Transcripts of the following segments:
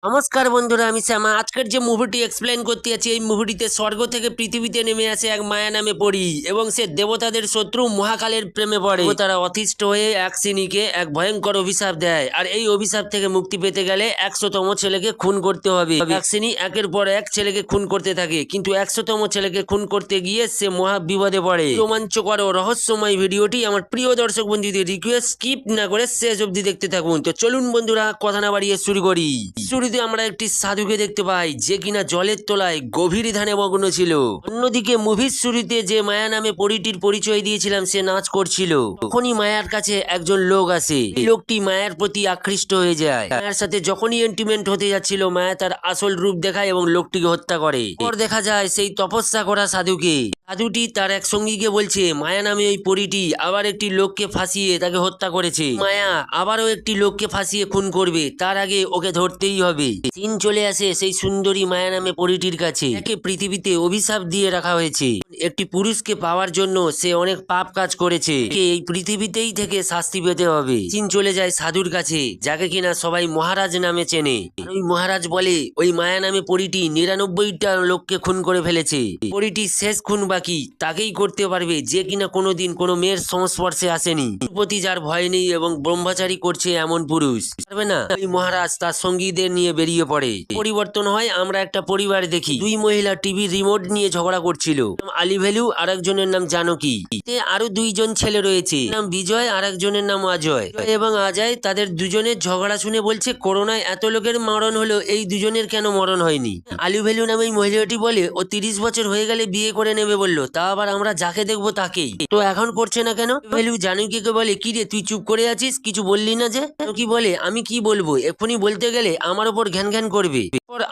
নমস্কার বন্ধুরা, আমি শ্যামা। আজকের যে মুভিটি এক্সপ্লেন করতে যাচ্ছি, এই মুভিটিতে স্বর্গ থেকে পৃথিবীতে নেমে আসে এক মায়া নামে পরী এবং সে দেবতাদের শত্রু মহাকালের প্রেমে পড়ে। তারা অতিষ্ঠ হয়ে এক সিনিকে এক ভয়ঙ্কর অভিশাপ দেয়, আর এই অভিশাপ থেকে মুক্তি পেতে গেলে 100তম ছেলেকে খুন করতে হবে। এক সিনি একের পর এক ছেলেকে খুন করতে থাকে, কিন্তু 100তম ছেলেকে খুন করতে গিয়ে সে মহা বিপদে পড়ে। রোমাঞ্চকর ও রহস্যময় ভিডিওটি আমার প্রিয় দর্শক বন্ধুদের রিকোয়েস্ট, স্কিপ না করে শেষ অবধি দেখতে থাকুন। তো চলুন বন্ধুরা, কথা না বাড়িয়ে শুরু করি। শুরুতে আমরা একটি সাধুকে দেখতে পাই, যে কিনা জলের তলায় গভীর ধ্যানে মগ্ন ছিল। অন্যদিকে মুভির শুরুতে যে মায়া নামে পরীটির পরিচয় দিয়েছিলাম, সে নাচ করছিল। তখনই মায়ার কাছে একজন লোক আসে। এই লোকটি মায়ার প্রতি আকৃষ্ট হয়ে যায়। মায়ার সাথে যখনই এন্টিমেন্ট হতে যাচ্ছিল, মায়া তার আসল রূপ দেখায় এবং লোকটিকে হত্যা করে। পর দেখা যায় সেই তপস্যা করা সাধুকে। সাধুটি তার এক সঙ্গীকে বলছে, মায়া নামে ওই পরীটি আবার একটি লোককে ফাঁসিয়ে তাকে হত্যা করেছে। মায়া আবারও একটি লোককে ফাঁসিয়ে খুন করবে, তার আগে ওকে ধরতেই হবে। সিন চলে আসে সেই সুন্দরী মায়া নামে পরীটির কাছে। একে পৃথিবীতে অভিশাপ দিয়ে রাখা হয়েছে। একটি পুরুষকে পাওয়ার জন্য সে অনেক পাপ কাজ করেছে, এই পৃথিবীতেই থেকে শাস্তি পেতে হবে। সিন চলে যায় সাধুর কাছে, যাকে কিনা সবাই মহারাজ নামে চেনে। ওই মহারাজ বলে, ওই মায়া নামে পরীটি 99টা লোককে খুন করে ফেলেছে। পরীটি শেষ খুন বাকি তাকেই করতে পারবে, যে কিনা কোনোদিন কোনো মেয়ের সংস্পর্শে আসেনি, প্রতি যার ভয় নেই এবং ব্রহ্মচারী করছে এমন পুরুষ পারবে না। ওই মহারাজ তার সঙ্গীদের নিয়ে বেরিয়ে পড়ে। পরিবর্তন হয়, আমরা একটা পরিবার দেখি। দুই মহিলা টিভি রিমোট নিয়ে ঝগড়া করছিল। আলী ভ্যালু আর একজনের নাম জানকী। আরো দুইজন ছেলে রয়েছে, নাম বিজয় আর একজনের নাম অজয়। এবং অজয় তাদের দুজনের ঝগড়া শুনে বলছে, করোনায় এত লোকের মরণ হলো, এই দুজনের কেন মরণ হয়নি? আলী ভ্যালু নামে এই মহিলাটি বলে, ও 30 বছর হয়ে গেলে বিয়ে করে নেবে বললো, তা আবার আমরা যাকে দেখবো তাকেই, তো এখন করছে না কেন? ভ্যালু জানকীকে বলে, কি রে তুই চুপ করে আছিস, কিছু বললি না যে? জানকী বলে, আমি কি বলবো, এক্ষুনি বলতে গেলে আমার ওপর ঘ্যান ঘ্যান করবে।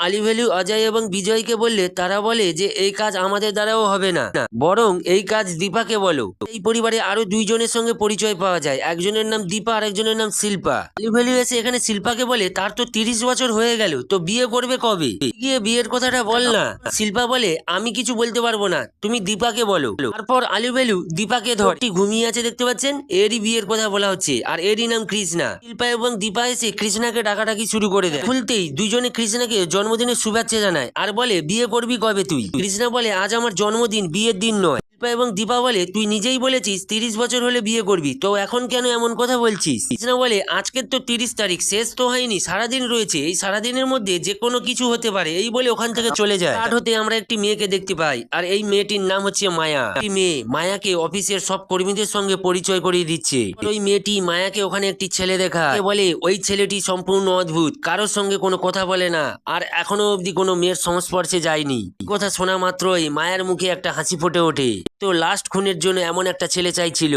আলী ভ্যালু অজয় এবং বিজয়কে বললে, তারা বলে যে এই কাজ আমাদের দ্বারাও হবে না, বরং এই কাজ দীপাকে বলো। এই পরিবারে আরো দুইজনের সঙ্গে পরিচয় পাওয়া যায়, একজনের নাম দীপা আর একজনের নাম শিল্পা। আলী ভ্যালু এসে এখানে শিল্পাকে বলে, তার তো 30 বছর হয়ে গেল, তো বিয়ে করবে কবে? গিয়ে বিয়ের কথাটা বল না। শিল্পা বলে, আমি কিছু বলতে পারবো না, তুমি দীপাকে বলো। তারপর আলী ভ্যালু দীপাকে ধরটি ঘুমিয়ে আছে দেখতে পাচ্ছেন, এরই বিয়ের কথা বলা হচ্ছে, আর এরই নাম কৃষ্ণা। শিল্পা এবং দীপা এসে কৃষ্ণাকে ডাকাডাকি শুরু করে দেয়। খুলতেই দুইজনে কৃষ্ণাকে জন্মদিনের শুভেচ্ছা জানায় আর বলে, বিয়ে করবি কবে তুই? কৃষ্ণা বলে, আজ আমার জন্মদিন, বিয়ের দিন নয়। শিল্পা এবং দীপা বলে, তুই নিজেই বলেছিস 30 বছর হলে বিয়ে করবি, তো এখন কেন এমন কথা বলছিস? কৃষ্ণা বলে, আজকের তো 30 তারিখ, শেষ তো হয়নি, সারাদিন রয়েছে, এই সারাদিনের মধ্যে যে কোনো কিছু হতে পারে। এই বলে ওখান থেকে চলে যায়। রাত হতে আমরা একটি মেয়েকে দেখতে পাই, আর এই মেয়েটির নাম হচ্ছে মায়া। এই মেয়ে মায়াকে অফিসের সব কর্মীদের সঙ্গে পরিচয় করিয়ে দিচ্ছে। ওই মেয়েটি মায়াকে ওখানে একটি ছেলে দেখায়, বলে ওই ছেলেটি সম্পূর্ণ অদ্ভুত, কারোর সঙ্গে কোনো কথা বলে না, আর এখনো অবধি কোনো মেয়ের সংস্পর্শে যায়নি। কথা শোনা মাত্রই মায়ার মুখে একটা হাসি ফুটে ওঠে। তো লাস্ট খুনের জন্য এমন একটা ছেলে চাইছিল।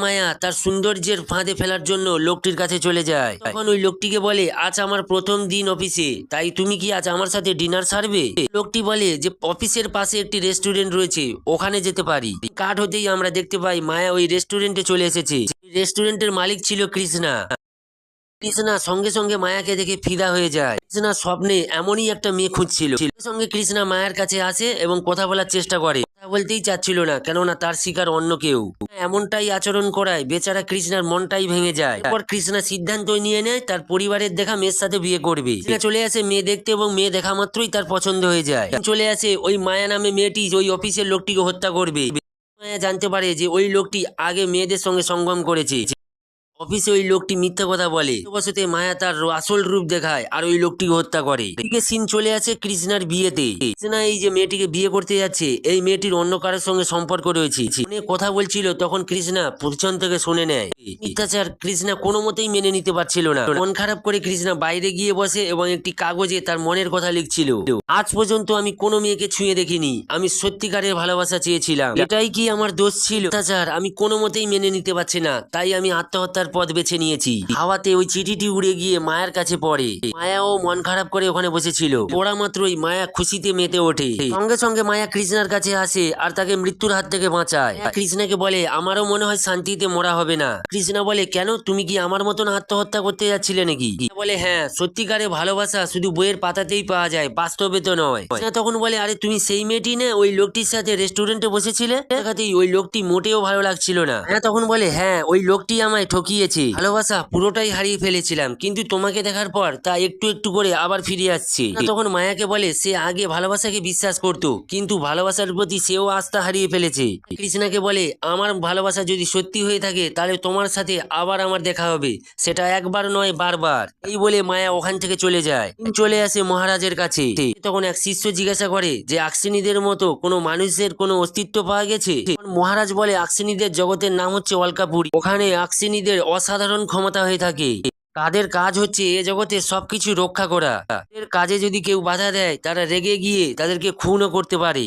মায়া তার সৌন্দর্যের ফাঁদে ফেলার জন্য লোকটির কাছে চলে যায়। তখন ওই লোকটিকে বলে, আজ আমার প্রথম দিন অফিসে, তাই তুমি কি আজ আমার সাথে ডিনার সারবে? লোকটি বলে যে অফিসের পাশে একটি রেস্টুরেন্ট রয়েছে, ওখানে যেতে পারি। কাট হতেই আমরা দেখতে পাই মায়া ওই রেস্টুরেন্টে চলে এসেছে। রেস্টুরেন্টের মালিক ছিল কৃষ্ণা। কৃষ্ণা সঙ্গে সঙ্গে মায়াকে দেখে ফিদা হয়ে যায়। কৃষ্ণা স্বপ্নে এমনই একটা মেয়ে খুঁজছিল। সঙ্গে কৃষ্ণা মায়ের কাছে আসে এবং কথা বলার চেষ্টা করে। কথা বলতেই চাচ্ছিল না, কেননা তার শিকার অন্য কেউ। এমনটাই আচরণ করায় বেচারা কৃষ্ণার মনটাই ভেঙে যায়। তারপর কৃষ্ণা সিদ্ধান্ত নিয়ে নেয় তার পরিবারের দেখা মেয়ের সাথে বিয়ে করবে। চলে আসে মেয়ে দেখতে এবং মেয়ে দেখা মাত্রই তার পছন্দ হয়ে যায়। চলে আসে ওই মায়া নামে মেয়েটি ওই অফিসের লোকটিকে হত্যা করবে। মায়া জানতে পারে যে ওই লোকটি আগে মেয়েদের সঙ্গে সঙ্গম করেছে। অফিসে ওই লোকটি মিথ্যা কথা বলে, বসতে মায়া তার আসল রূপ দেখায় আর ওই লোকটিকে হত্যা করে। এদিকে সিন চলে আসে কৃষ্ণার বিয়েতে। কৃষ্ণা এই যে মেয়েটিকে বিয়ে করতে যাচ্ছে, এই মেয়েটির অন্য কারোর সঙ্গে সম্পর্ক রয়েছে। কথা বলছিল, তখন কৃষ্ণা পিছন থেকে শুনে নেয়। মিথ্যাচার কৃষ্ণা কোনো মতেই মেনে নিতে পারছিল না। মন খারাপ করে কৃষ্ণা বাইরে গিয়ে বসে এবং একটি কাগজে তার মনের কথা লিখছিল। আজ পর্যন্ত আমি কোনো মেয়েকে ছুঁয়ে দেখিনি, আমি সত্যিকারের ভালোবাসা চেয়েছিলাম, এটাই কি আমার দোষ ছিল? মিথ্যাচার আমি কোনো মতেই মেনে নিতে পারছি না, তাই আমি আত্মহত্যার পথ বেছে নিয়েছি। হাওয়াতে ওই চিঠিটি উড়ে গিয়ে মায়ের কাছে পড়ে। মায়াও মন খারাপ করে ওখানে বসেছিল। পড়া মাত্রই মায়া খুশিতে মেতে ওঠে। সঙ্গে সঙ্গে মায়া কৃষ্ণার কাছে আসে আর তাকে মৃত্যুর হাত থেকে বাঁচায়। কৃষ্ণাকে বলে, আমারও মনে হয় শান্তিতে মরা হবে না। কৃষ্ণা বলে, কেন, তুমি কি আমার মতন আত্মহত্যা করতে যাচ্ছিলে নাকি? বলে, হ্যাঁ, সত্যিকারে ভালোবাসা শুধু বইয়ের পাতাতেই পাওয়া যায়, বাস্তবে তো নয়। কৃষ্ণা তখন বলে, আরে তুমি সেই মেয়েটি না ওই লোকটির সাথে রেস্টুরেন্টে বসেছিলে? দেখাতেই ওই লোকটি মোটেও ভালো লাগছিল না। তখন বলে, হ্যাঁ, ওই লোকটি আমায় ঠকিয়ে লুকিয়েছে। ভালোবাসা পুরোটাই হারিয়ে ফেলেছিলাম, কিন্তু তোমাকে দেখার পর তা একটু একটু করে আবার ফিরে আসছে। তখন মায়াকে বলে সে আগে ভালোবাসাকে বিশ্বাস করতো, কিন্তু ভালোবাসার প্রতি সেও আস্থা হারিয়ে ফেলেছে। কৃষ্ণাকে বলে আমার ভালোবাসা যদি সত্যি হয়ে থাকে তাহলে তোমার সাথে আবার আমার দেখা হবে, সেটা একবার নয় বারবার। এই বলে মায়া ওখান থেকে চলে যায়। চলে আসে মহারাজের কাছে। তখন এক শিষ্য জিজ্ঞাসা করে যে আকসিনীদের মতো কোনো মানুষের কোনো অস্তিত্ব পাওয়া গেছে? মহারাজ বলে আকসিনীদের জগতের নাম হচ্ছে অলকাপুরী। ওখানে আকসিনীদের অসাধারণ ক্ষমতা হয়ে থাকে। তাদের কাজ হচ্ছে এ জগতে সবকিছু রক্ষা করা। এর কাজে যদি কেউ বাধা দেয় তারা রেগে গিয়ে তাদেরকে খুনও করতে পারে।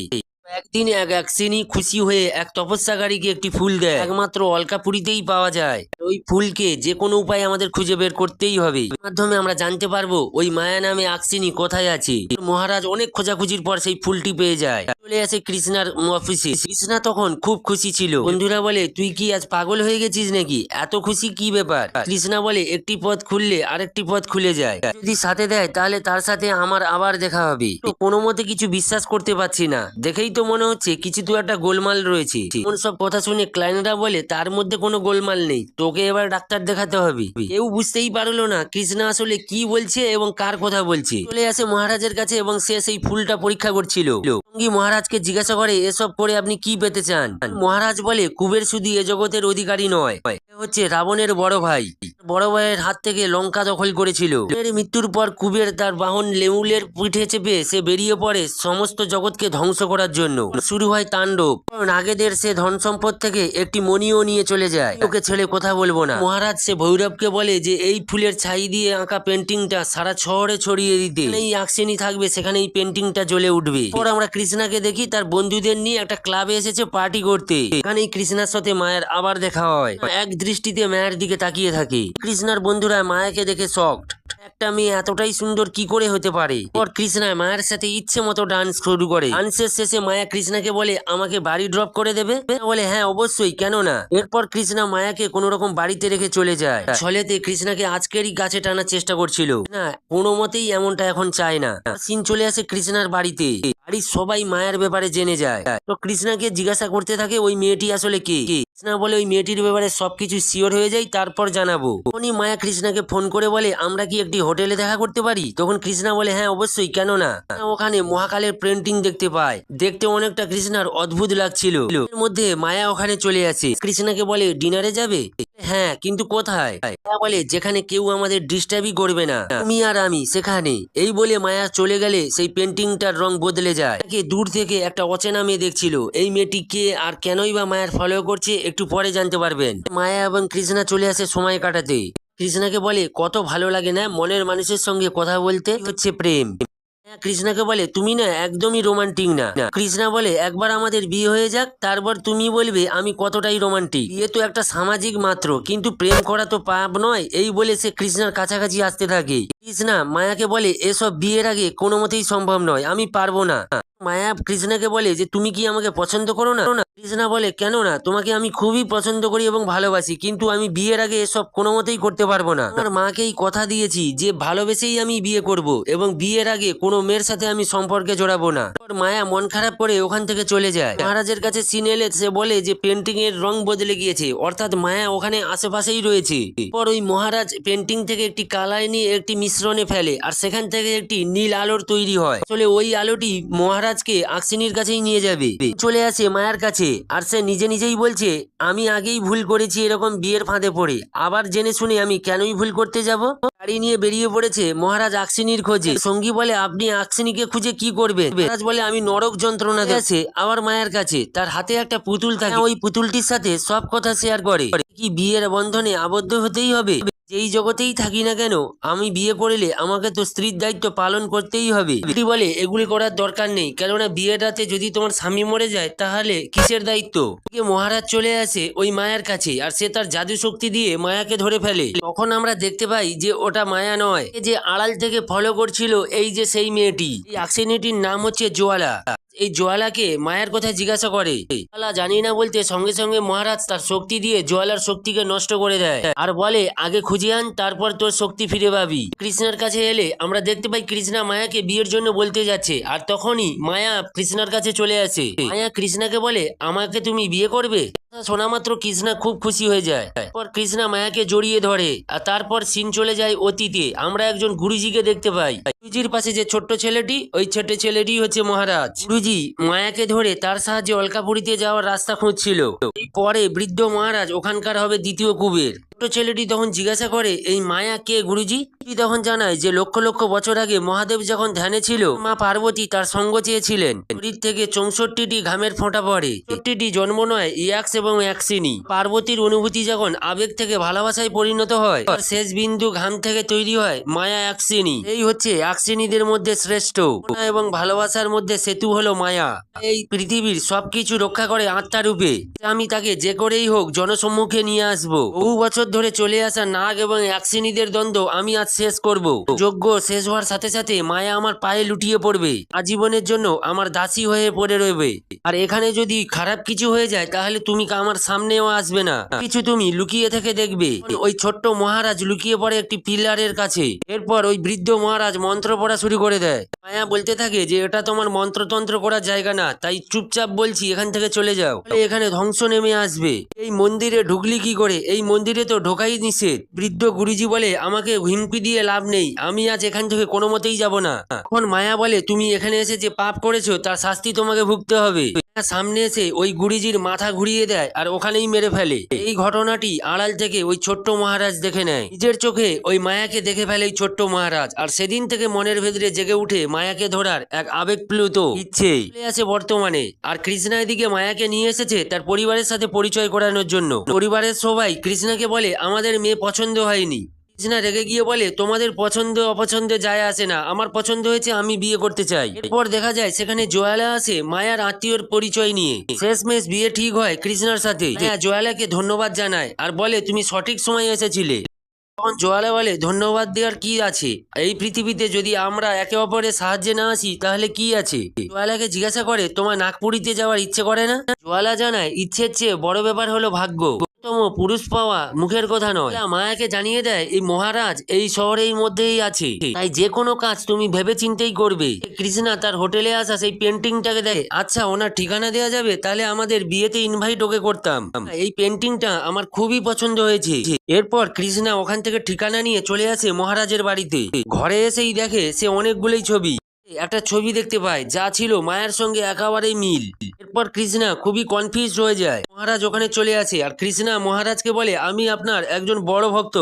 একদিন এক আকসিনী খুশি হয়ে এক তপস্যাকারীকে একটি ফুল দেয়, একমাত্র অলকাপুরীতেই পাওয়া যায়। ওই ফুলকে যে কোনো উপায়ে আমাদের খুঁজে বের করতেই হবে। এর মাধ্যমে আমরা জানতে পারবো ওই মায়া নামে আকসিনী কোথায় আছে। মহারাজ অনেক খোঁজাখুঁজির পর সেই ফুলটি পেয়ে যায়। চলে আসে কৃষ্ণার অফিসে। কৃষ্ণা তখন খুব খুশি ছিল। বন্ধুরা বলে তুই কি আজ পাগল হয়ে গেছিস নাকি, এত খুশি কি ব্যাপার? কৃষ্ণা বলে একটি পথ খুললে আরেকটি পথ খুলে যায়, যদি সাথে দেয় তাহলে তার সাথে আমার আবার দেখা হবে। তো কোনো মতে কিছু বিশ্বাস করতে পারছি না, দেখেই তো মনে হচ্ছে কিছু তো একটা গোলমাল রয়েছে। এমন সব কথা শুনে ক্লায়েন্টরা বলে তার মধ্যে কোনো গোলমাল নেই, তোকে এবার ডাক্তার দেখাতে হবে। কেউ বুঝতেই পারলো না কৃষ্ণা আসলে কি বলছে এবং কার কথা বলছে। চলে আসে মহারাজের কাছে এবং সে সেই ফুলটা পরীক্ষা করছিল। সঙ্গী মহারাজকে জিজ্ঞাসা করে এসব করে আপনি কি পেতে চান? মহারাজ বলে কুবের শুধু এ জগতের অধিকারী নয়, হচ্ছে রাবণের বড় ভাই। বড় ভাইয়ের হাত থেকে লঙ্কা দখল করেছিল। এর মৃত্যুর পর কুবের তার বাহন লেউলের পিঠে চেপে সে বেরিয়ে পড়ে সমস্ত জগৎকে ধ্বংস করার জন্য। শুরু হয় তাণ্ডব। নাগেদের সে ধন সম্পদ থেকে একটি মণিও নিয়ে চলে যায়। ওকে ছেড়ে কথা বলবো না। মহারাজ সে ভৈরবকে বলে যে এই ফুলের ছাই দিয়ে আঁকা পেন্টিংটা সারা শহরে ছড়িয়ে দিতে, এই আকসিনী থাকবে সেখানে এই পেন্টিংটা জ্বলে উঠবে। পর আমরা কৃষ্ণাকে দেখি তার বন্ধুদের নিয়ে একটা ক্লাবে এসেছে পার্টি করতে। এখানেই কৃষ্ণার সাথে মায়ের আবার দেখা হয়। এক দৃষ্টিতে মায়ের দিকে তাকিয়ে থাকে। কৃষ্ণার বন্ধুরা মায়াকে দেখে শকড। একটা মেয়ে এতটাই সুন্দর কি করে হতে পারে? পর কৃষ্ণা মায়ের সাথে ইচ্ছে মতো ডান্স শুরু করে। ডান্সের শেষে মায়া কৃষ্ণাকে বলে আমাকে বাড়ি ড্রপ করে দেবে? বলে হ্যাঁ অবশ্যই, কেন না। এরপর কৃষ্ণা মায়াকে কোন রকম বাড়িতে রেখে চলে যায়। ছলেতে কৃষ্ণাকে আজকেরই গাছে টানার চেষ্টা করছিল না, কোনো মতেই এমনটা এখন চায় না। সিন চলে আসে কৃষ্ণার বাড়িতে। বাড়ির সবাই মায়ের ব্যাপারে জেনে যায়। তো কৃষ্ণাকে জিজ্ঞাসা করতে থাকে ওই মেয়েটি আসলে কে। কৃষ্ণা বলে ওই মেয়েটির ব্যাপারে সবকিছু শিওর হয়ে যায় তারপর জানাবো। তখনই মায়া কৃষ্ণাকে ফোন করে বলে আমরা কি একটি হোটেলে দেখা করতে পারি? তখন কৃষ্ণা বলে হ্যাঁ অবশ্যই, কেন না। ওখানে মহাকালের পেন্টিং দেখতে পায়। দেখতে অনেকটা কৃষ্ণার অদ্ভুত লাগছিল। এর মধ্যে মায়া ওখানে চলে আসে। কৃষ্ণাকে বলে ডিনারে যাবে? হ্যাঁ, কিন্তু কোথায়? মায়া বলে যেখানে কেউ আমাদের ডিস্টার্বই করবে না, তুমি আর আমি সেখানে। এই বলে মায়া চলে গেলে সেই পেন্টিংটার রং বদলে যায়। দূর থেকে একটা অচেনা মেয়ে দেখছিল। এই মেয়েটি কে আর কেনই বা মায়ার ফলো করছে একটু পরে জানতে পারবেন। মায়া এবং কৃষ্ণা চলে আসে সময় কাটাতে। কৃষ্ণাকে বলে কত ভালো লাগে না মনের মানুষের সঙ্গে কথা বলতে, হচ্ছে প্রেম। কৃষ্ণাকে বলে তুমি না একদমই রোমান্টিক না। কৃষ্ণা বলে একবার আমাদের বিয়ে হয়ে যাক, তারপর তুমি বলবে আমি কতটাই রোমান্টিক। বিয়ে তো একটা সামাজিক মাত্র, কিন্তু প্রেম করা তো পাপ নয়। এই বলে সে কৃষ্ণার কাছাকাছি আসতে থাকে। কৃষ্ণা মায়াকে বলে এসব বিয়ের আগে কোনো মতেই সম্ভব নয়, আমি পারবো না। মায়া কৃষ্ণাকে বলে যে তুমি কি আমাকে পছন্দ করো না? কৃষ্ণা বলে কেন না, তোমাকে আমি খুবই পছন্দ করি এবং ভালোবাসি, কিন্তু আমি বিয়ের আগে এসব কোনো মতেই করতে পারবো না। আমার মাকেই কথা দিয়েছি যে ভালোবেসেই আমি বিয়ে করব এবং বিয়ের আগে কোনো মেয়ের সাথে আমি সম্পর্কে জড়াবো না। মায়া মন খারাপ করে ওখান থেকে চলে যায়। মহারাজের কাছে সিন এলে সে বলে যে পেন্টিং এর রং বদলে গিয়েছে, অর্থাৎ মায়া ওখানে আশেপাশেই রয়েছে। পর ওই মহারাজ পেন্টিং থেকে একটি কালাই নিয়ে একটি মিশ্রণে ফেলে আর সেখান থেকে একটি নীল আলোর তৈরি হয়। আসলে ওই আলোটি মহারাজকে আকসিনীর কাছেই নিয়ে যাবে। চলে আসে মায়ার কাছে আর সে নিজে নিজেই বলছে আমি আগেই ভুল করেছি এরকম বিয়ের ফাঁদে পড়ে, আবার জেনে শুনে আমি কেনই ভুল করতে যাব। গাড়ি নিয়ে বেরিয়ে পড়েছে মহারাজ আকসিনীর খোঁজে। সঙ্গী বলে আপনি আকসিনীকে খুঁজে কি করবেন? মহারাজ বলে আমি নরক যন্ত্রণা দিয়েছে আবার মায়ের কাছে। তার হাতে একটা পুতুল থাকে, ওই পুতুলটির সাথে সব কথা শেয়ার করে। কি বিয়ের বন্ধনে আবদ্ধ হতেই হবে? যেই জগতেই থাকি না কেন আমি বিয়ে করলে আমাকে তো স্ত্রীর দায়িত্ব পালন করতেই হবে। বলে এগুলি করার দরকার নেই, কেননা বিয়ের রাতে যদি তোমার স্বামী মরে যায় তাহলে কিসের দায়িত্ব? মহারাজ চলে আসে ওই মায়ার কাছে আর সে তার জাদু শক্তি দিয়ে মায়াকে ধরে ফেলে। তখন আমরা দেখতে পাই যে ওটা মায়া নয়, যে আড়াল থেকে ফলো করছিল এই যে সেই মেয়েটি। এই আকসিনীটির নাম হচ্ছে জোয়ালা। এই জোয়ালাকে মায়ের কথা জিজ্ঞাসা করে। জোয়ালা জানি না বলতে সঙ্গে সঙ্গে মহারাজ তার শক্তি দিয়ে জোয়ালার শক্তিকে নষ্ট করে দেয় আর বলে আগে খুঁজে আন, তারপর তোর শক্তি ফিরে পাবি। কৃষ্ণার কাছে এলে আমরা দেখতে পাই কৃষ্ণা মায়াকে বিয়ের জন্য বলতে যাচ্ছে আর তখনই মায়া কৃষ্ণার কাছে চলে আসে। মায়া কৃষ্ণাকে বলে আমাকে তুমি বিয়ে করবে? শোনা মাত্র কৃষ্ণা খুব খুশি হয়ে যায়। তারপর কৃষ্ণা মায়াকে জড়িয়ে ধরে আর তারপর সিন চলে যায় অতীতে। আমরা একজন গুরুজিকে দেখতে পাই। গুরুজির পাশে যে ছোট্ট ছেলেটি, ওই ছোট্ট ছেলেটি হচ্ছে মহারাজ। গুরুজি মায়াকে ধরে তার সাহায্যে অলকাপুরীতে যাওয়ার রাস্তা খুঁজছিল। পরে বৃদ্ধ মহারাজ ওখানকার হবে দ্বিতীয় কুবের। ছোট্ট ছেলেটি তখন জিজ্ঞাসা করে, এই মায়া কে গুরুজি? তখন জানায় যে লক্ষ লক্ষ বছর আগে মহাদেব যখন ধ্যানে ছিল, মা পার্বতী তার সঙ্গ চেয়েছিলেন। শরীর থেকে 64টি ঘামের ফোঁটা পড়ে। 64টি জন্ম নয়, ইয়াক্স এবং অ্যাক্সিনি। পার্বতীর অনুভূতি যখন আবেগ থেকে ভালোবাসায় পরিণত হয়, আর শেষ বিন্দু ঘাম থেকে তৈরি হয় মায়া অ্যাক্সিনি। এই হচ্ছে অ্যাক্সিনিদের মধ্যে শ্রেষ্ঠ। করুণা এবং ভালোবাসার মধ্যে সেতু হলো মায়া। এই পৃথিবীর সবকিছু রক্ষা করে আত্মা রূপে। আমি তাকে যে করেই হোক জনসম্মুখে নিয়ে আসবো। বহু বছর ধরে চলে আসা নাগ এবং অ্যাক্সিনিদের দ্বন্দ্ব আমি আজ শেষ করব। যজ্ঞ শেষ হওয়ার সাথে সাথে মায়া আমার পায়ে লুটিয়ে পড়বে, আজীবনের জন্য আমার দাসী হয়ে পড়ে রইবে। আর এখানে যদি খারাপ কিছু হয়ে যায় তাহলে তুমি আমার সামনেও আসবে না, কিছু তুমি লুকিয়ে থেকে দেখবে। ওই ছোট্ট মহারাজ লুকিয়ে পড়ে একটি পিলারের কাছে। এরপর ওই বৃদ্ধ মহারাজ মন্ত্র পড়া শুরু করে দেয়। মায়া বলতে থাকে যে এটা তোমার মন্ত্রতন্ত্র করার জায়গা না, তাই চুপচাপ বলছি এখান থেকে চলে যাও, এখানে ধ্বংস নেমে আসবে। এই মন্দিরে ঢুকলি কি করে? এই মন্দিরে তো ঢোকাই নিষেধ। বৃদ্ধ গুরুজি বলে, আমাকে হিমকি দিয়ে লাভ নেই, আমি আজ এখান থেকে কোনো মতেই যাব না। এখন মায়া বলে, তুমি এখানে এসে যে পাপ করেছো তার শাস্তি তোমাকে ভুগতে হবে। সামনে এসে ওই গুরুজির মাথা ঘুরিয়ে দেয় আর ওখানেই মেরে ফেলে। এই ঘটনাটি আড়াল থেকে ওই ছোট্ট মহারাজ দেখে নেয়। নিজের চোখে ওই মায়াকে দেখে ফেলে এই ছোট্ট মহারাজ। আর সেদিন থেকে মনের ভেতরে জেগে উঠে মায়াকে ধরার এক আবেগপ্লুত ইচ্ছে চলে আসে বর্তমানে। আর কৃষ্ণা এদিকে মায়াকে নিয়ে এসেছে তার পরিবারের সাথে পরিচয় করানোর জন্য। পরিবারের সবাই কৃষ্ণাকে বলে, আমাদের মেয়ে পছন্দ হয়নি। কৃষ্ণা রেগে গিয়ে বলে, তোমাদের পছন্দ অপছন্দে যায় আসে না, আমার পছন্দ হয়েছে, আমি বিয়ে করতে চাই। এরপর দেখা যায় সেখানে জোয়ালা আসে মায়ার আত্মীয়র পরিচয় নিয়ে। শেষমেশ বিয়ে ঠিক হয় কৃষ্ণার সাথে। জোয়ালাকে ধন্যবাদ জানায় আর বলে, তুমি সঠিক সময় এসেছিলে। তখন জোয়ালা বলে, ধন্যবাদ দেওয়ার কি আছে? এই পৃথিবীতে যদি আমরা একে অপরের সাহায্যে না আসি তাহলে কি আছে? জোয়ালাকে জিজ্ঞাসা করে, তোমার নাগপুরীতে যাওয়ার ইচ্ছে করে না? জোয়ালা জানায়, ইচ্ছের চেয়ে বড় ব্যাপার হলো ভাগ্য। পুরুষ পাওয়া মুখের কথা নয়। মায়াকে জানিয়ে দেয় এই মহারাজ এই শহরের মধ্যেই আছে, তাই যে কোনো কাজ তুমি ভেবে চিন্তেই করবে। কৃষ্ণা তার হোটেলে আসা সেই পেন্টিংটাকে দেখে, আচ্ছা ওনার ঠিকানা দেওয়া যাবে, তাহলে আমাদের বিয়েতে ইনভাইট ওকে করতাম। এই পেন্টিংটা আমার খুবই পছন্দ হয়েছে। এরপর কৃষ্ণা ওখান থেকে ঠিকানা নিয়ে চলে আসে মহারাজের বাড়িতে। ঘরে এসেই দেখে সে অনেকগুলোই ছবি। একটা ছবি দেখতে পায় যা ছিল মায়ের সঙ্গে একেবারেই মিল। এরপর কৃষ্ণা খুবই কনফিউজ হয়ে যায়। মহারাজ ওখানে চলে আসে আর কৃষ্ণা মহারাজকে বলে, আমি আপনার একজন বড় ভক্ত,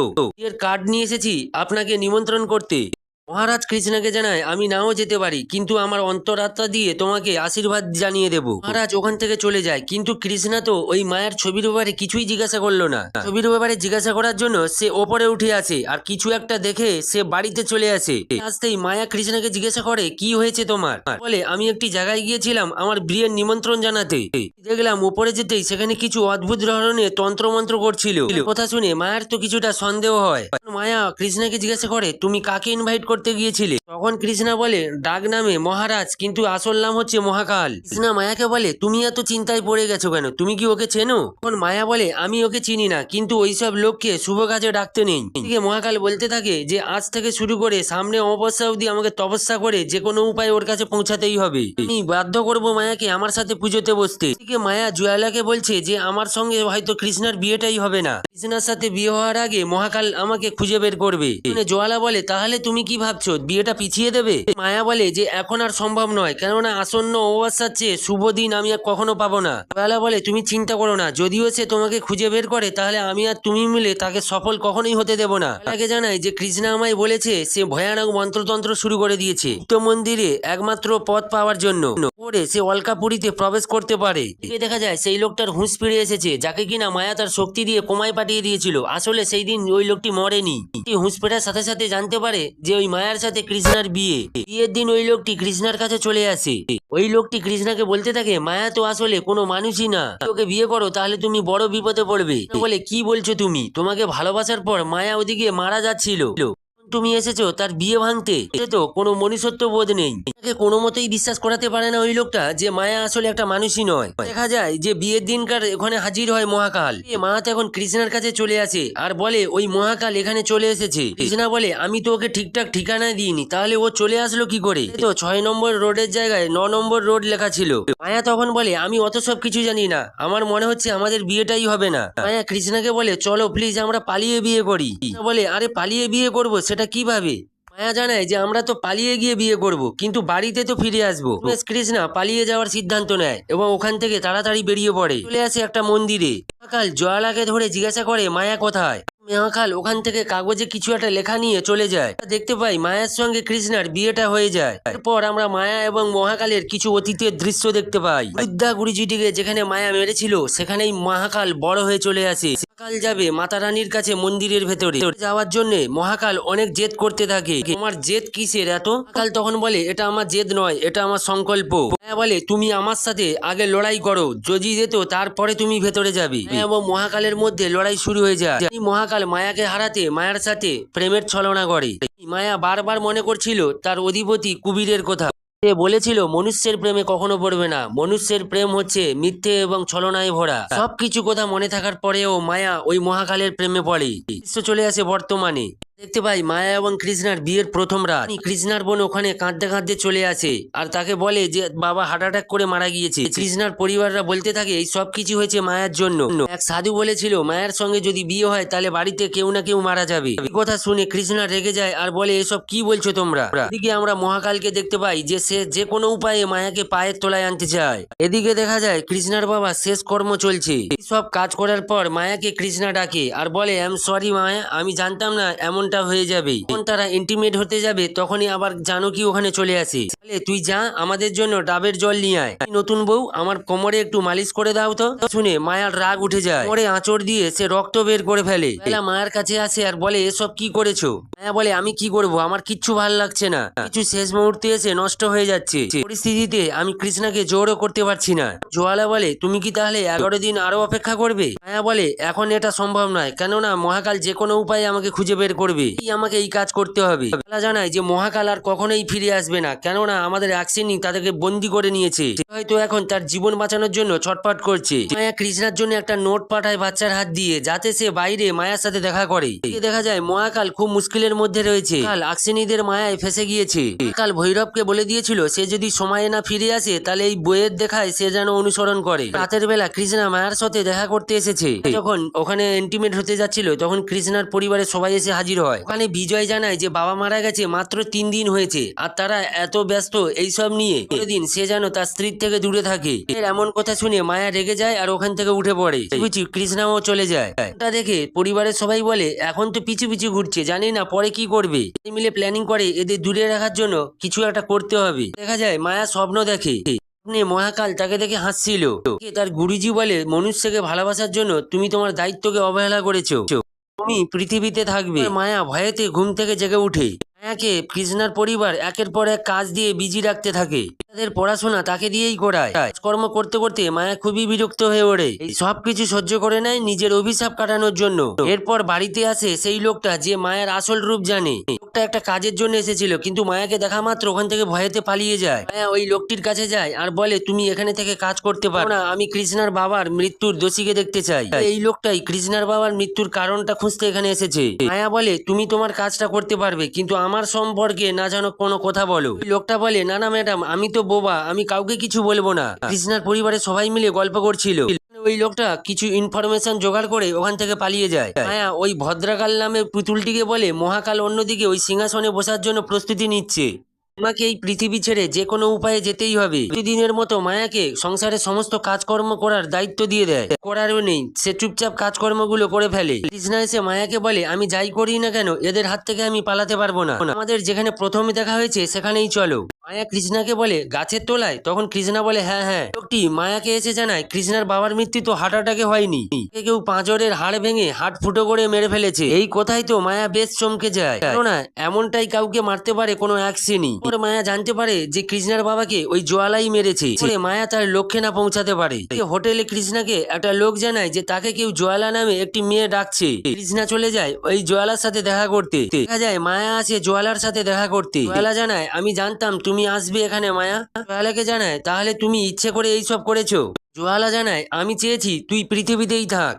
এর কার্ড নিয়ে এসেছি আপনাকে নিমন্ত্রণ করতে। মহারাজ কৃষ্ণাকে জানায়, আমি নাও যেতে পারি, কিন্তু আমার অন্তরাত্মা দিয়ে তোমাকে আশীর্বাদ জানিয়ে দেব। মহারাজ ওখান থেকে চলে যায়, কিন্তু কৃষ্ণা তো ওই মায়ের ছবির ব্যাপারে কিছুই জিজ্ঞাসা করলো না। ছবির ব্যাপারে জিজ্ঞাসা করার জন্য সে ওপরে উঠে আসে আর কিছু একটা দেখে সে বাড়িতে চলে আসে। আসতেই মায়া কৃষ্ণাকে জিজ্ঞাসা করে, কি হয়েছে তোমার? বলে, আমি একটি জায়গায় গিয়েছিলাম আমার বিয়ের নিমন্ত্রণ জানাতে। দেখলাম উপরে যেতেই সেখানে কিছু অদ্ভুত ধরনের তন্ত্রমন্ত্র করছিল। কথা শুনে মায়ের তো কিছুটা সন্দেহ হয়। মায়া কৃষ্ণাকে জিজ্ঞাসা করে, তুমি কাকে ইনভাইট করতে গিয়েছিলে? তখন কৃষ্ণা বলে, ডাক নামে মহারাজ, কিন্তু আসল নাম হচ্ছে মহাকাল। কৃষ্ণা মায়াকে বলে, তুমি এত চিন্তায় পড়ে গেছো কেন? তুমি কি ওকে চেনো? তখন মায়া বলে, আমি ওকে চিনি না, কিন্তু ওইসব লোককে শুভ কাজে ডাকতে নেই। মহাকাল বলতে থাকে যে আজ থেকে শুরু করে সামনে অমাবস্যা অবধি আমাকে তপস্যা করে যে কোনো উপায়ে ওর কাছে পৌঁছাতেই হবে। আমি বাধ্য করবো মায়াকে আমার সাথে পুজোতে বসতে। মায়া জুয়ালাকে বলছে যে আমার সঙ্গে হয়তো কৃষ্ণার বিয়েটাই হবে না। কৃষ্ণার সাথে বিয়ে হওয়ার আগে মহাকাল আমাকে খুঁজে বের করবে। জোয়ালা বলে, তাহলে তুমি কি ভাবছো বিয়েটা পিছিয়ে দেবে? মায়া বলে যে এখন আর সম্ভব নয়, কেননা আসন্ন অমাবস্যার চেয়ে শুভ দিন আমি আর কখনো পাবো না। জোয়ালা বলে, তুমি চিন্তা করো না, যদিও সে তোমাকে খুঁজে বের করে তাহলে আমি আর তুমি মিলে তাকে সফল কখনোই হতে দেব না। তাকে জানাই যে কৃষ্ণা আমায় বলেছে সে ভয়ানক মন্ত্রতন্ত্র শুরু করে দিয়েছে গুপ্ত মন্দিরে একমাত্র পথ পাওয়ার জন্য। পরে সে অলকাপুরীতে প্রবেশ করতে পারে। দেখা যায় সেই লোকটার হুঁশ ফিরে এসেছে, যাকে কিনা মায়া তার শক্তি দিয়ে কোমায় পাঠিয়ে দিয়েছিল। আসলে সেই দিন ওই লোকটি মরেনি। হুঁশ ফেরার সাথে সাথে জানতে পারে যে ওই মায়ার সাথে কৃষ্ণার বিয়ের দিন ওই লোকটি কৃষ্ণার কাছে চলে আসে। ওই লোকটি কৃষ্ণাকে বলতে থাকে, মায়া তো আসলে কোনো মানুষই না, ওকে বিয়ে করো তাহলে তুমি বড় বিপদে পড়বে। বলে, কি বলছো তুমি? তোমাকে ভালোবাসার পর মায়া ওদিকে মারা যাচ্ছিল। তুমি এসেছো তার বিয়ে ভাঙতে, এ তো কোনো মনুষ্যত্ব বোধ নেই। তাকে কোনো মতেই বিশ্বাস করাতে পারে না ওই লোকটা যে মায়া আসলে একটা মানুষই নয়। দেখা যায় যে বিয়ের দিনকার ওখানে হাজির হয় মহাকাল। মা তখন কৃষ্ণার কাছে চলে আসে আর বলে ওই মহাকাল এখানে চলে এসেছে। কৃষ্ণা বলে আমি তো ওকে ঠিকঠাক ঠিকানায় দিইনি, তাহলে ও চলে আসলো কি করে? তো 6 নম্বর রোডের জায়গায় 9 নম্বর রোড লেখা ছিল। মায়া তখন বলে আমি অত সব কিছু জানি না, আমার মনে হচ্ছে আমাদের বিয়েটাই হবে না। মায়া কৃষ্ণাকে বলে চলো প্লিজ আমরা পালিয়ে বিয়ে করি। বলে আরে পালিয়ে বিয়ে করবো সেটা কিভাবে? মায়া জানায় যে আমরা তো পালিয়ে গিয়ে বিয়ে করব, কিন্তু বাড়িতে তো ফিরে আসবো। কৃষ্ণা পালিয়ে যাওয়ার সিদ্ধান্ত নেয় এবং ওখান থেকে তাড়াতাড়ি বেরিয়ে পড়ে। চলে আসে একটা মন্দিরে। মহাকাল জয়ালাকে ধরে জিজ্ঞাসা করে মায়া কোথায়। মহাকাল ওখান থেকে কাগজে কিছু একটা লেখা নিয়ে চলে যায়। দেখতে পাই মায়ার সঙ্গে কৃষ্ণার বিয়েটা হয়ে যায়। এরপর আমরা মায়া এবং মহাকালের কিছু অতীতের দৃশ্য দেখতে পাই। বৃদ্ধা গুরুজিটিকে যেখানে মায়া মেরেছিল সেখানেই মহাকাল বড় হয়ে চলে আসে। মহাকাল যাবে মাতা রানীর কাছে মন্দিরের ভেতরে। যাওয়ার জন্য মহাকাল অনেক জেদ করতে থাকে। তোমার জেদ কিসের এত? মহাকাল তখন বলে এটা আমার জেদ নয়, এটা আমার সংকল্প। মায়া বলে তুমি আমার সাথে আগে লড়াই করো, যদি যেত তারপরে তুমি ভেতরে যাবে। এবং মহাকালের মধ্যে লড়াই শুরু হয়ে যায়। মহাকাল মায়াকে হারাতে মায়ার সাথে প্রেমের ছলনা করে। মায়া বারবার মনে করছিল তার অধিপতি কুবিরের কথা। সে বলেছিল মনুষ্যের প্রেমে কখনো পড়বে না, মনুষ্যের প্রেম হচ্ছে মিথ্যে এবং ছলনায় ভরা। সবকিছু কথা মনে থাকার পরেও মায়া ওই মহাকালের প্রেমে পড়ে। চলে আসে বর্তমানে। দেখতে পাই মায়া এবং কৃষ্ণার বিয়ের প্রথম রাত। কৃষ্ণার বোন ওখানে কাঁদতে কাঁদতে চলে আসে আর তাকে বলে যে বাবা হার্ট অ্যাটাক করে মারা গিয়েছে। কৃষ্ণার পরিবাররা বলতে থাকে এই সব কিছু হয়েছে মায়ার জন্য। এক সাধু বলেছিল মায়ের সঙ্গে যদি বিয়ে হয় তাহলে বাড়িতে কেউ না কেউ মারা যাবে। এই কথা শুনে কৃষ্ণা রেগে যায় আর বলে এসব কি বলছো তোমরা। এদিকে আমরা মহাকালকে দেখতে পাই যে সে যে কোনো উপায়ে মায়াকে পায়ের তলায় আনতে চায়। এদিকে দেখা যায় কৃষ্ণার বাবা শেষ কর্ম চলছে। সব কাজ করার পর মায়াকে কৃষ্ণা ডাকে আর বলে আই এম সরি মায়া, আমি জানতাম না এমনটা হয়ে যাবে। যখন তারা ইন্টিমেট হতে যাবে তখনই আবার জানকী ওখানে চলে আসে। তুই যা আমাদের জন্য ডাবের জল নিয়ে আয়। নতুন বউ আমার কোমরে একটু মালিশ করে দাও তো। শুনে মায়ার রাগ উঠে যায়। কোমরে আঁচড় দিয়ে সে রক্ত বের করে ফেলে। মায়ের কাছে আসে আর বলে এসব কি করেছো? মায়া বলে আমি কি করব, আমার কিচ্ছু ভাল লাগছে না, কিছু শেষ মুহূর্তে এসে নষ্ট হয়ে যাচ্ছে। পরিস্থিতিতে আমি কৃষ্ণাকে জোরও করতে পারছি না। জোয়ালা বলে তুমি কি তাহলে 11 দিন আরো অপেক্ষা করবে? মায়া বলে এখন এটা সম্ভব নয়, কেননা মহাকাল যে কোনো উপায়ে আমাকে খুঁজে বের করবে, আমাকে এই কাজ করতে হবে। জানায় যে মহাকাল আর কখনোই ফিরে আসবে না, কেননা আমাদের অ্যাকশনই তাদেরকে বন্দি করে নিয়েছে। হয়তো এখন তার জীবন বাঁচানোর জন্য ছটফট করছে। মায়া কৃষ্ণার জন্য একটা নোট পাঠায় বাচ্চার হাত দিয়ে, যাতে সে বাইরে মায়ার সাথে দেখা করে। দেখা যায় মহাকাল খুব মুশকিলের মধ্যে রয়েছে। কাল আকশিনীদের মায়ায় ফেসে গিয়েছে। কাল ভৈরবকে বলে দিয়েছিল সে যদি সময়ে না ফিরে আসে তাহলে এই বইয়ের দেখায় সে যেন অনুসরণ করে। রাতের বেলা কৃষ্ণা মায়ার সাথে দেখা করতে এসেছে। যখন ওখানে ইন্টিমেট হতে যাচ্ছিল তখন কৃষ্ণার পরিবারের সবাই এসে হাজির হয়। ওখানে বিজয় জানায় যে বাবা মারা গেছে মাত্র 3 দিন হয়েছে আর তারা এত ব্যস্ত এইসব নিয়ে দিন সে যেন তার স্ত্রীর থেকে দূরে থাকে। এমন কথা শুনে মায়া রেগে যায় আর ওখান থেকে উঠে পড়ে। পিছু কৃষ্ণাও চলে যায়। এটা দেখে পরিবারের সবাই বলে এখন তো পিছু পিছু ঘুরছে, জানি না পরে কি করবে। মিলে প্ল্যানিং করে এদের দূরে রাখার জন্য কিছু একটা করতে হবে। দেখা যায় মায়া স্বপ্ন দেখে মহাকাল তাকে দেখে হাসছিল। তার গুরুজি বলে মনুষ্যকে ভালোবাসার জন্য তুমি তোমার দায়িত্বকে অবহেলা করেছো, তুমি পৃথিবীতে থাকবে। মায়া ভয়েতে ঘুম থেকে জেগে উঠে। মায়াকে কৃষ্ণার পরিবার একের পর এক কাজ দিয়ে বিজি রাখতে থাকে। তাদের পড়াশোনা তাকে দিয়েই করায়। কাজকর্ম করতে করতে মায়া খুবই বিরক্ত হয়ে ওঠে। সবকিছু সহ্য করে নেয় নিজের অভিশাপ কাটানোর জন্য। এরপর বাড়িতে আসে সেই লোকটা যে মায়ের আসল রূপ জানে। লোকটা একটা কাজের জন্য এসেছিল, কিন্তু মায়াকে দেখা মাত্র ওখান থেকে ভয়েতে পালিয়ে যায়। মায়া ওই লোকটির কাছে যায় আর বলে তুমি এখানে থেকে কাজ করতে পারো না, আমি কৃষ্ণার বাবার মৃত্যুর দোষীকে দেখতে চাই। এই লোকটাই কৃষ্ণার বাবার মৃত্যুর কারণটা খুঁজতে এখানে এসেছে। মায়া বলে তুমি তোমার কাজটা করতে পারবে, কিন্তু আমার সম্পর্কে না জানো কোনো কথা বলো। লোকটা বলে না না ম্যাডাম, আমি তো বোবা, আমি কাউকে কিছু বলবো না। কৃষ্ণার পরিবারের সবাই মিলে গল্প করছিল। ওই লোকটা কিছু ইনফরমেশন জোগাড় করে ওখান থেকে পালিয়ে যায়। মায়া ওই ভদ্রাকাল নামে পুতুলটিকে বলে মহাকাল অন্যদিকে ওই সিংহাসনে বসার জন্য প্রস্তুতি নিচ্ছে। তোমাকে এই পৃথিবী ছেড়ে যে কোনো উপায়ে যেতেই হবে। প্রতিদিনের মতো মায়াকে সংসারের সমস্ত কাজকর্ম করার দায়িত্ব দিয়ে দেয়। করারও নেই, সে চুপচাপ কাজকর্মগুলো করে ফেলে। কৃষ্ণা এসে মায়াকে বলে আমি যাই করি না কেন এদের হাত থেকে আমি পালাতে পারবো না, আমাদের যেখানে প্রথমে দেখা হয়েছে সেখানেই চলো। মায়া কৃষ্ণাকে বলে গাছের তলায়? তখন কৃষ্ণা বলে হ্যাঁ হ্যাঁ। লোকটি মায়াকে এসে জানায় কৃষ্ণার বাবার মৃত্যু তো হার্ট অ্যাটাকে হয়নি, কেউ পাঁজরের হাড় ভেঙে হাট ফুটো করে মেরে ফেলেছে। এই কথাই তো মায়া বেশ চমকে যায়, কেননা এমনটাই কাউকে মারতে পারে কোনো অ্যাক্সিনি। পরে মায়া জানতে পারে যে কৃষ্ণার বাবাকে ওই জোয়ালাই মেরেছে। পরে মায়া তার লক্ষ্যে না পৌঁছাতে পারে। হোটেলে কৃষ্ণাকে একটা লোক জানায় যে তাকে কেউ জোয়ালা নামে একটি মেয়ে ডাকছে। কৃষ্ণা চলে যায় ওই জোয়ালার সাথে দেখা করতে। দেখা যায় মায়া আছে জোয়ালার সাথে দেখা করতে। জোয়ালা জানায় আমি জানতাম তুমি আসবে এখানে মায়া। জোয়ালাকে জানায় তাহলে তুমি ইচ্ছে করে এইসব করেছো? জোয়ালা জানায় আমি চেয়েছি তুই পৃথিবীতেই থাক,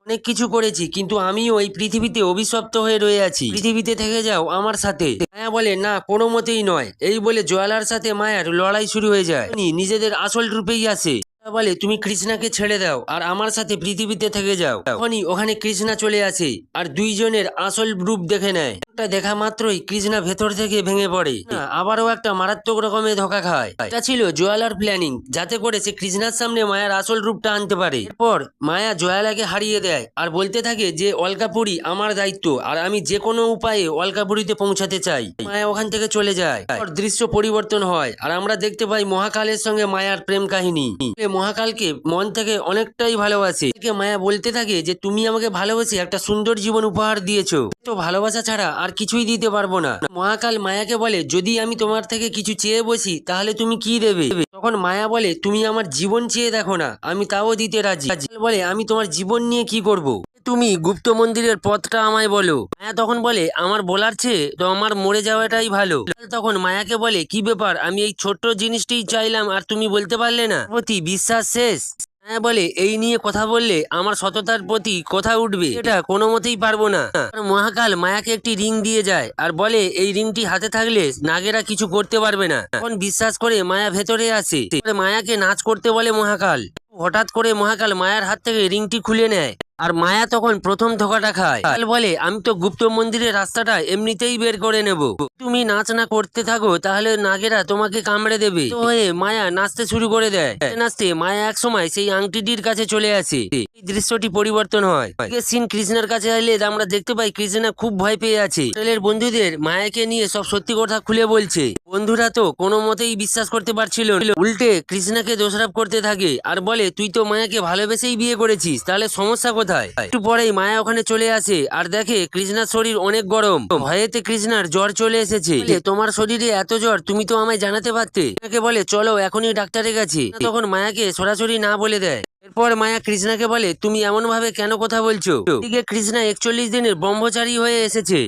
অনেক কিছু করেছি কিন্তু আমিও এই পৃথিবীতে অভিশপ্ত হয়ে রয়ে আছি, পৃথিবীতে থেকে যাও আমার সাথে। মায়া বলে না কোনো মতেই নয়। এই বলে জোয়ালার সাথে মায়ার লড়াই শুরু হয়ে যায়। নিজেদের আসল রূপেই আসে। বলে তুমি কৃষ্ণাকে ছেড়ে দাও আর আমার সাথে পৃথিবীতে থেকে যাও। তখনই ওখানে কৃষ্ণা চলে আসে আর দুইজনের আসল রূপ দেখে নেয়। দেখা মাত্রই কৃষ্ণা ভেতর থেকে ভেঙে পড়ে, আবারও একটা মারাত্মক রকমের ধোকা খায়। এটা ছিল জোয়ালার প্ল্যানিং, যাতে করে সে কৃষ্ণার সামনে মায়ার আসল রূপটা আনতে পারে। এরপর মায়া জোয়ালাকে হারিয়ে দেয় আর বলতে থাকে যে অলকাপুরি আমার দায়িত্ব আর আমি যে কোনো উপায়ে অলকাপুরিতে পৌঁছাতে চাই। মায়া ওখান থেকে চলে যায়। দৃশ্য পরিবর্তন হয় আর আমরা দেখতে পাই মহাকালের সঙ্গে মায়ার প্রেম কাহিনী। মহাকালকে মন থেকে অনেকটাই ভালোবাসে। মায়া বলতে থাকে যে তুমি আমাকে ভালোবেসে একটা সুন্দর জীবন উপহার দিয়েছো, তো ভালোবাসা ছাড়া আর কিছুই দিতে পারবো না। মহাকাল মায়াকে বলে যদি আমি তোমার থেকে কিছু চেয়ে বসি তাহলে তুমি কি দেবে? তখন মায়া বলে তুমি আমার জীবন চেয়ে দেখো না, আমি তাও দিতে রাজি। বলে আমি তোমার জীবন নিয়ে কি করব? তুমি গুপ্ত মন্দিরের পথটা আমায় বলো। মায়া তখন বলে আমার বলার চেয়ে তো আমার মরে যাওয়াটাই ভালো। তখন মায়াকে বলে কি ব্যাপার, আমি এই ছোট্ট জিনিসটাই চাইলাম আর তুমি বলতে পারলে না? প্রতি বিশ্বাস শেষ। হ্যাঁ বলে এই নিয়ে কথা বললে আমার সততার প্রতি কথা উঠবে, এটা কোনো মতেই পারবো না। মহাকাল মায়াকে একটি রিং দিয়ে যায় আর বলে এই রিংটি হাতে থাকলে নাগেরা কিছু করতে পারবে না। তখন বিশ্বাস করে মায়া ভেতরে আসে। মায়াকে নাচ করতে বলে মহাকাল। হঠাৎ করে মহাকাল মায়ার হাত থেকে রিংটি খুলে নেয় আর মায়া তখন প্রথম ধোকাটা খায়। বলে আমি তো গুপ্ত মন্দিরের রাস্তাটা এমনিতেই বের করে নেব, তুমি নাচ না করতে থাকো তাহলে নাগেরা তোমাকে কামড়ে দেবে। তো হয়ে মায়া নাচতে শুরু করে দেয়। নাচতে মায়া এক সময় সেই আংটিটির কাছে চলে আসে। এই দৃশ্যটি পরিবর্তন হয়। সিন কৃষ্ণার কাছে এলে আমরা দেখতে পাই কৃষ্ণা খুব ভয় পেয়ে আছে। হোটেলের বন্ধুদের মায়াকে নিয়ে সব সত্যি কথা খুলে বলছে। বন্ধুরা তো কোনো মতেই বিশ্বাস করতে পারছিল না, উল্টে কৃষ্ণাকে দোষারোপ করতে থাকে আর বলে তুই তো মায়াকে ভালোবেসেই বিয়ে করেছিস, তাহলে সমস্যা কোথায়? একটু পরেই মায়া ওখানে চলে আসে আর দেখে কৃষ্ণার শরীর অনেক গরম। ভয়েতে কৃষ্ণার জ্বর চলে এসেছে। তোমার শরীরে এত জ্বর তুমি তো আমায় জানাতে পারতে। মায়াকে বলে চলো এখনই ডাক্তারের কাছে। তখন মায়াকে সরাসরি না বলে দেয়। এরপর মায়া কৃষ্ণাকে বলে তুমি এমন ভাবে কেন কথা বলছো? এদিকে কৃষ্ণা 41 দিনের ব্রহ্মচারী হয়ে এসেছে।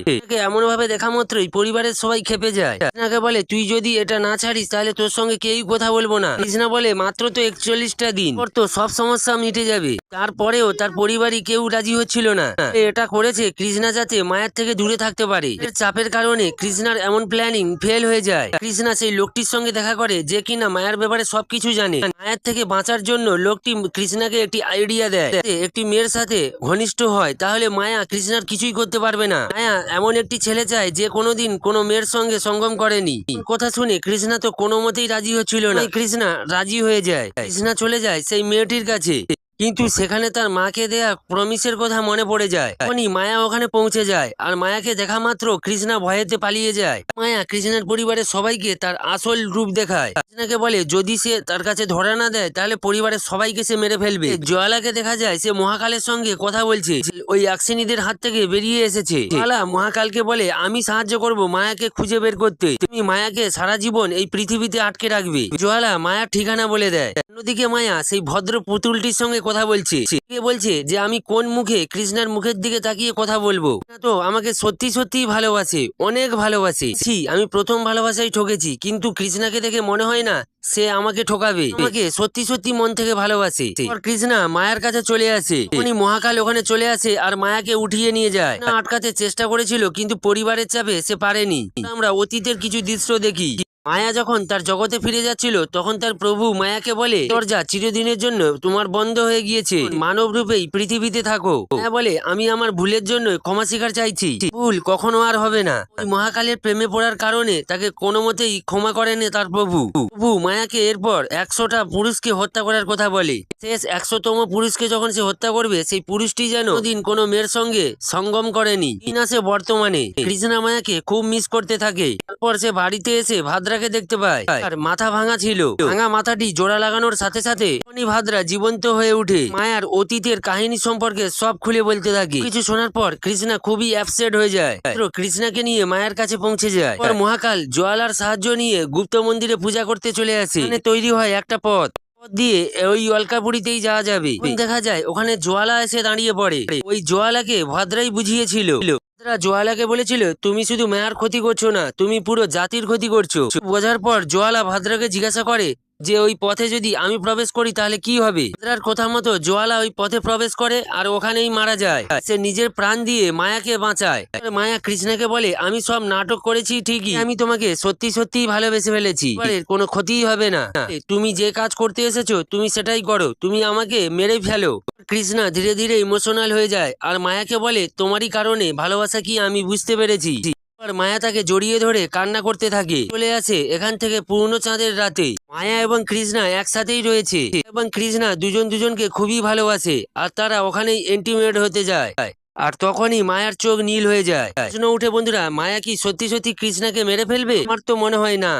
এমন ভাবে দেখা মাত্রই পরিবারের সবাই খেপে যায়। কৃষ্ণাকে বলে তুই যদি এটা না ছাড়িস তাহলে তোর সঙ্গে কেউই কথা বলবো না। কৃষ্ণা বলে মাত্র তো 41টা দিন পর তো সব সমস্যা মিটে যাবে। তারপরেও তার পরিবারই কেউ রাজি হচ্ছিল না। এটা করেছে কৃষ্ণা যাতে মায়ের থেকে দূরে থাকতে পারে। এর চাপের কারণে কৃষ্ণার এমন প্ল্যানিং ফেল হয়ে যায়। কৃষ্ণা সেই লোকটির সঙ্গে দেখা করে যে কিনা মায়ের ব্যাপারে সবকিছু জানে। মায়ের থেকে বাঁচার জন্য লোকটি কৃষ্ণাকে একটি আইডিয়া দেয়, একটি মেয়ের সাথে ঘনিষ্ঠ হয় তাহলে মায়া কৃষ্ণার কিছুই করতে পারবে না। মায়া এমন একটি ছেলে চায় যে কোনোদিন কোনো মেয়ের সঙ্গে সঙ্গম করেনি। কথা শুনে কৃষ্ণা তো কোনো মতেই রাজি হচ্ছিল না। কৃষ্ণা রাজি হয়ে যায়। কৃষ্ণা চলে যায় সেই মেয়েটির কাছে, কিন্তু সেখানে তার মাকে দেয়া প্রমিসের কথা মনে পড়ে যায়। তখনই মায়া ওখানে পৌঁছে যায় আর মায়াকে দেখা মাত্র কৃষ্ণা ভয়েতে পালিয়ে যায়। মায়া কৃষ্ণার পরিবারের সবাইকে তার আসল রূপ দেখায়। কৃষ্ণাকে বলে যদি সে তার কাছে ধরা না দেয় তাহলে পরিবারের সবাইকে সে মেরে ফেলবে। জয়ালাকে দেখা যায় সে মহাকালের সঙ্গে কথা বলছে, ওই অ্যাক্সিনিদের হাত থেকে বেরিয়ে এসেছে। জয়ালা মহাকালকে বলে আমি সাহায্য করব মায়াকে খুঁজে বের করতে, তুমি মায়াকে সারা জীবন এই পৃথিবীতে আটকে রাখবে। জয়ালা মায়ার ঠিকানা বলে দেয়। অন্যদিকে মায়া সেই ভদ্র পুতুলটির সঙ্গে কথা বলছে। বলছে যে আমি কোন মুখে কৃষ্ণার মুখের দিকে তাকিয়ে কথা বলবো। তো আমাকে সত্যি সত্যি ভালোবাসে, অনেক ভালোবাসে। আমি প্রথম ভালোবাসায় ঠকেছি, কিন্তু কৃষ্ণাকে দেখে মনে হয় না সে আমাকে ঠকাবে। আমাকে সত্যি সত্যি মন থেকে ভালোবাসে। কৃষ্ণা মায়ের কাছে চলে আসে। উনি মহাকাল ওখানে চলে আসে আর মায়াকে উঠিয়ে নিয়ে যায়। আটকাতে চেষ্টা করেছিল কিন্তু পরিবারের চাপে সে পারেনি। আমরা অতীতের কিছু দৃশ্য দেখি। মায়া যখন তার জগতে ফিরে যাচ্ছিল তখন তার প্রভু মায়াকে বলে দরজা চিরদিনের জন্য তোমার বন্ধ হয়ে গিয়েছে, মানব রূপেই পৃথিবীতে থাকো। মায়া বলে আমি আমার ভুলের জন্য ক্ষমা স্বীকার চাইছি, ভুল কখনো আর হবে না। ওই মহাকালের প্রেমে পড়ার কারণে তাকে কোনো মতেই ক্ষমা করেনি তার প্রভু। মায়াকে এরপর 100টা পুরুষকে হত্যা করার কথা বলে। শেষ 100তম পুরুষকে যখন সে হত্যা করবে সেই পুরুষটি যেন দিন কোনো মেয়ের সঙ্গে সঙ্গম করেনি। কিনা সে বর্তমানে কৃষ্ণা মায়াকে খুব মিস করতে থাকে। তারপর সে বাড়িতে এসে ভাদ্র ভাদ্রাকে দেখতে পায় আর মাথা ভাঙা ছিল। ভাঙা মাথাটি জোড়া লাগানোর সাথে সাথে তখনই ভাদ্রা জীবন্ত হয়ে উঠে মায়ার অতীতের কাহিনী সম্পর্কে সব খুলে বলতে থাকে। কিছু শোনার পর কৃষ্ণা খুবই অ্যাপসেট হয়ে যায়। কৃষ্ণাকে নিয়ে মায়ের কাছে পৌঁছে যায়। পর মহাকাল জোয়ালার সাহায্য নিয়ে গুপ্ত মন্দিরে পূজা করতে চলে আসে। তৈরি হয় একটা পথ দিয়ে ওই অলকাপুরীতেই যাওয়া যাবে। দেখা যায় ওখানে জোয়ালা এসে দাঁড়িয়ে পড়ে। ওই জোয়ালাকে ভদ্রাই বুঝিয়েছিল। ভদ্রা জোয়ালাকে বলেছিল তুমি শুধু মায়ার ক্ষতি করছো না, তুমি পুরো জাতির ক্ষতি করছো। বোঝার পর জোয়ালা ভদ্রাকে জিজ্ঞাসা করে যে ওই পথে যদি আমি প্রবেশ করি তাহলে কি হবে। ভদ্রার কথা মতো জোয়ালা ওই পথে প্রবেশ করে আর ওখানেই মারা যায়। সে নিজের প্রাণ দিয়ে মায়াকে বাঁচায়। মায়া কৃষ্ণাকে বলে আমি সব নাটক করেছি ঠিকই, আমি তোমাকে সত্যি সত্যি ভালোবেসে ফেলেছি, কোনো ক্ষতিই হবে না। তুমি যে কাজ করতে এসেছো তুমি সেটাই করো, তুমি আমাকে মেরে ফেলো। কৃষ্ণা ধীরে ধীরে ইমোশনাল হয়ে যায় আর মায়াকে বলে তোমারই কারণে ভালোবাসা কি আমি বুঝতে পেরেছি। আর মায়া তাকে জড়িয়ে ধরে কান্না করতে থাকে। চলে আসে এখান থেকে পূর্ণ চাঁদের রাতে। মায়া এবং কৃষ্ণা একসাথেই রয়েছে এবং কৃষ্ণা দুজন দুজনকে খুবই ভালোবাসে আর তারা ওখানেই ইন্টিমেট হতে যায়। আর তখনই মায়ার চোখ নীল হয়ে যায়। প্রশ্ন উঠে বন্ধুরা, মায়া কি সত্যি সত্যি কৃষ্ণাকে মেরে ফেলবে? আমার তো মনে হয় না।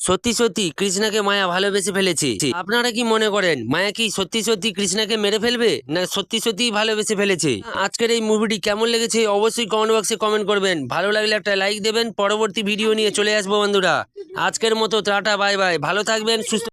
সত্যি সত্যি কৃষ্ণাকে মায়া ভালোবেসে ফেলেছে। আপনারা কি মনে করেন মায়া কি সত্যি সত্যি কৃষ্ণাকে মেরে ফেলবে না সত্যি সত্যি ভালোবেসে ফেলেছে? আজকের এই মুভিটি কেমন লেগেছে অবশ্যই কমেন্ট বক্সে কমেন্ট করবেন। ভালো লাগলে একটা লাইক দেবেন। পরবর্তী ভিডিও নিয়ে চলে আসবো বন্ধুরা। আজকের মতো টাটা বাই বাই, ভালো থাকবেন সুস্থ